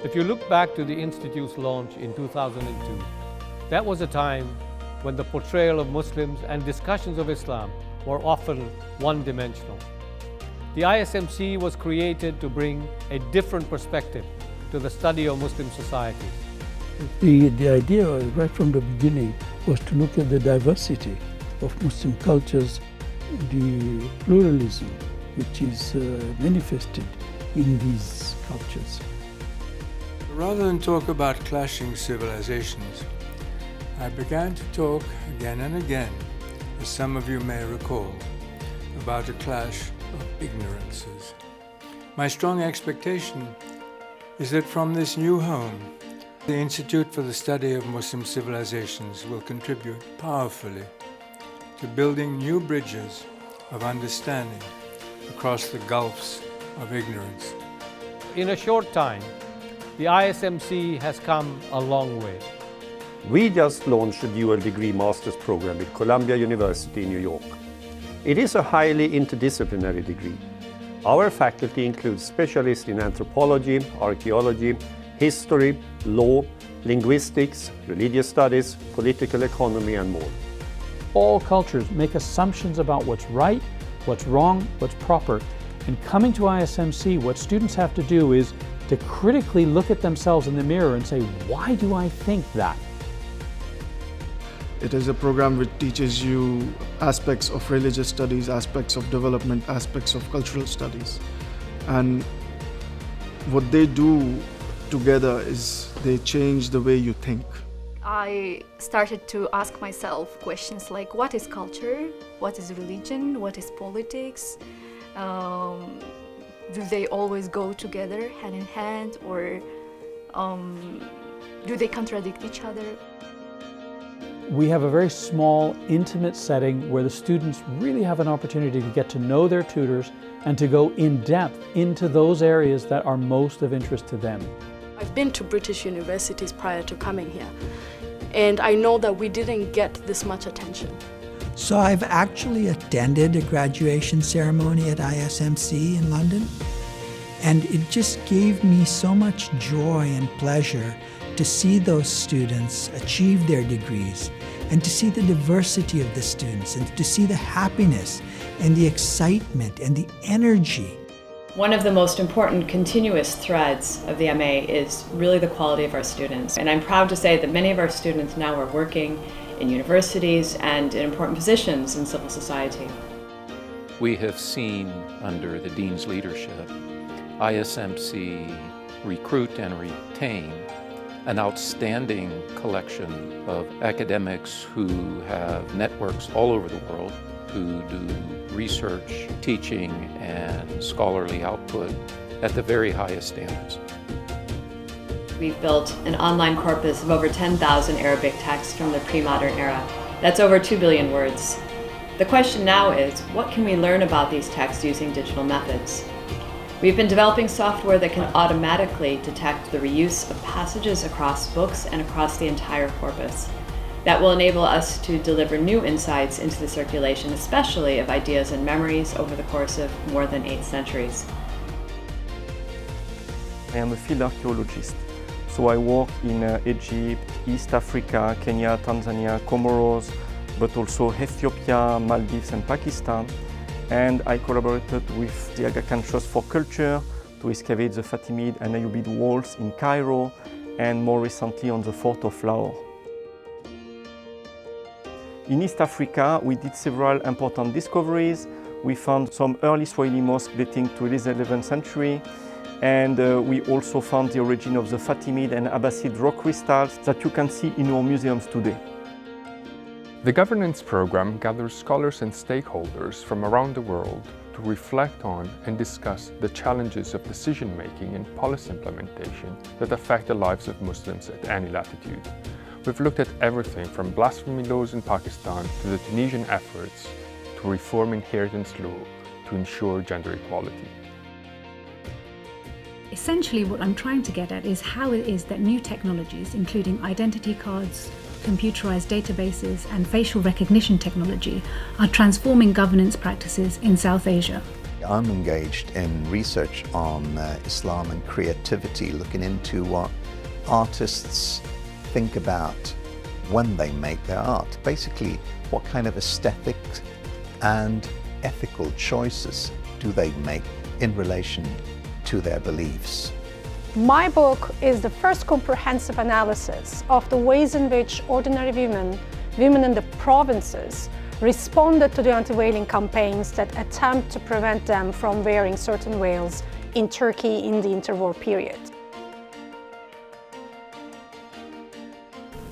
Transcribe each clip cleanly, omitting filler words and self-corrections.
If you look back to the Institute's launch in 2002, that was a time when the portrayal of Muslims and discussions of Islam were often one-dimensional. The ISMC was created to bring a different perspective to the study of Muslim society. The idea right from the beginning was to look at the diversity of Muslim cultures, the pluralism which is manifested in these cultures. Rather than talk about clashing civilizations, I began to talk again and again, as some of you may recall, about a clash of ignorances. My strong expectation is that from this new home, the Institute for the Study of Muslim Civilisations will contribute powerfully to building new bridges of understanding across the gulfs of ignorance. In a short time, the ISMC has come a long way. We just launched a dual degree master's program with Columbia University in New York. It is a highly interdisciplinary degree. Our faculty includes specialists in anthropology, archaeology, history, law, linguistics, religious studies, political economy, and more. All cultures make assumptions about what's right, what's wrong, what's proper. And coming to ISMC, what students have to do is to critically look at themselves in the mirror and say, why do I think that? It is a program which teaches you aspects of religious studies, aspects of development, aspects of cultural studies. And what they do together is they change the way you think. I started to ask myself questions like, what is culture? What is religion? What is politics? Do they always go together, hand in hand, or do they contradict each other? We have a very small, intimate setting where the students really have an opportunity to get to know their tutors and to go in depth into those areas that are most of interest to them. I've been to British universities prior to coming here, and I know that we didn't get this much attention. So I've actually attended a graduation ceremony at ISMC in London, and it just gave me so much joy and pleasure to see those students achieve their degrees, and to see the diversity of the students, and to see the happiness and the excitement and the energy. One of the most important continuous threads of the MA is really the quality of our students. And I'm proud to say that many of our students now are working in universities and in important positions in civil society. We have seen under the Dean's leadership, ISMC recruit and retain an outstanding collection of academics who have networks all over the world, who do research, teaching, and scholarly output at the very highest standards. We've built an online corpus of over 10,000 Arabic texts from the pre-modern era. That's over 2 billion words. The question now is, what can we learn about these texts using digital methods? We've been developing software that can automatically detect the reuse of passages across books and across the entire corpus. That will enable us to deliver new insights into the circulation, especially of ideas and memories over the course of more than 8 centuries. I am a field archaeologist. So I work in Egypt, East Africa, Kenya, Tanzania, Comoros, but also Ethiopia, Maldives and Pakistan. And I collaborated with the Aga Khan Trust for Culture to excavate the Fatimid and Ayyubid walls in Cairo, and more recently on the fort of Lahore. In East Africa, we did several important discoveries. We found some early Swahili mosques dating to the 11th century. And we also found the origin of the Fatimid and Abbasid rock crystals that you can see in our museums today. The governance program gathers scholars and stakeholders from around the world to reflect on and discuss the challenges of decision-making and policy implementation that affect the lives of Muslims at any latitude. We've looked at everything from blasphemy laws in Pakistan to the Tunisian efforts to reform inheritance law to ensure gender equality. Essentially, what I'm trying to get at is how it is that new technologies, including identity cards, computerized databases, and facial recognition technology, are transforming governance practices in South Asia. I'm engaged in research on Islam and creativity, looking into what artists think about when they make their art. Basically, what kind of aesthetics and ethical choices do they make in relation to their beliefs. My book is the first comprehensive analysis of the ways in which ordinary women in the provinces, responded to the anti-whaling campaigns that attempt to prevent them from wearing certain veils in Turkey in the interwar period.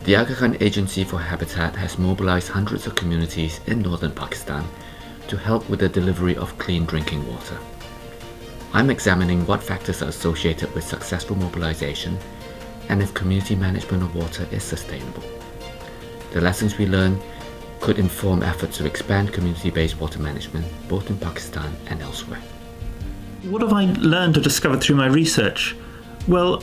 The Aga Khan Agency for Habitat has mobilized hundreds of communities in northern Pakistan to help with the delivery of clean drinking water. I'm examining what factors are associated with successful mobilization and if community management of water is sustainable. The lessons we learn could inform efforts to expand community-based water management both in Pakistan and elsewhere. What have I learned or discovered through my research? Well,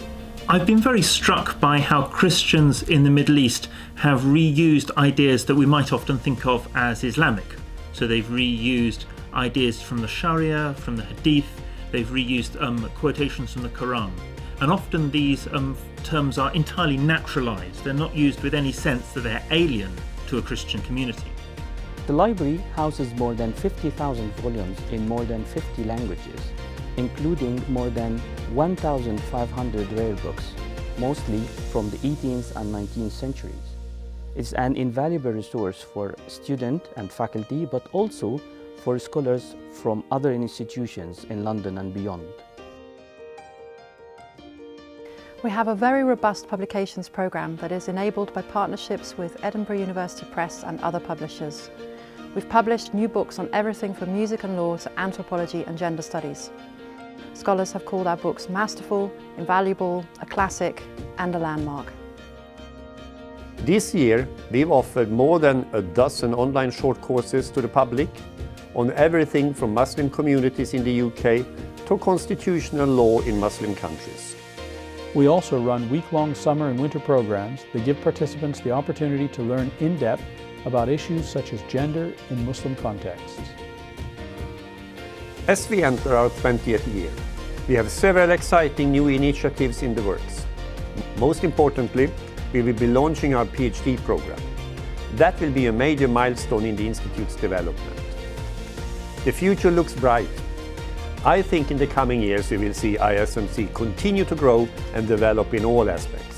I've been very struck by how Christians in the Middle East have reused ideas that we might often think of as Islamic. So they've reused ideas from the Sharia, from the Hadith, they've reused quotations from the Quran. And often these terms are entirely naturalized. They're not used with any sense that they're alien to a Christian community. The library houses more than 50,000 volumes in more than 50 languages, including more than 1,500 rare books, mostly from the 18th and 19th centuries. It's an invaluable resource for students and faculty, but also for scholars from other institutions in London and beyond. We have a very robust publications programme that is enabled by partnerships with Edinburgh University Press and other publishers. We've published new books on everything from music and law to anthropology and gender studies. Scholars have called our books masterful, invaluable, a classic and a landmark. This year, we've offered more than a dozen online short courses to the public on everything from Muslim communities in the UK to constitutional law in Muslim countries. We also run week-long summer and winter programs that give participants the opportunity to learn in depth about issues such as gender in Muslim contexts. As we enter our 20th year, we have several exciting new initiatives in the works. Most importantly, we will be launching our PhD program. That will be a major milestone in the Institute's development. The future looks bright. I think in the coming years we will see ISMC continue to grow and develop in all aspects.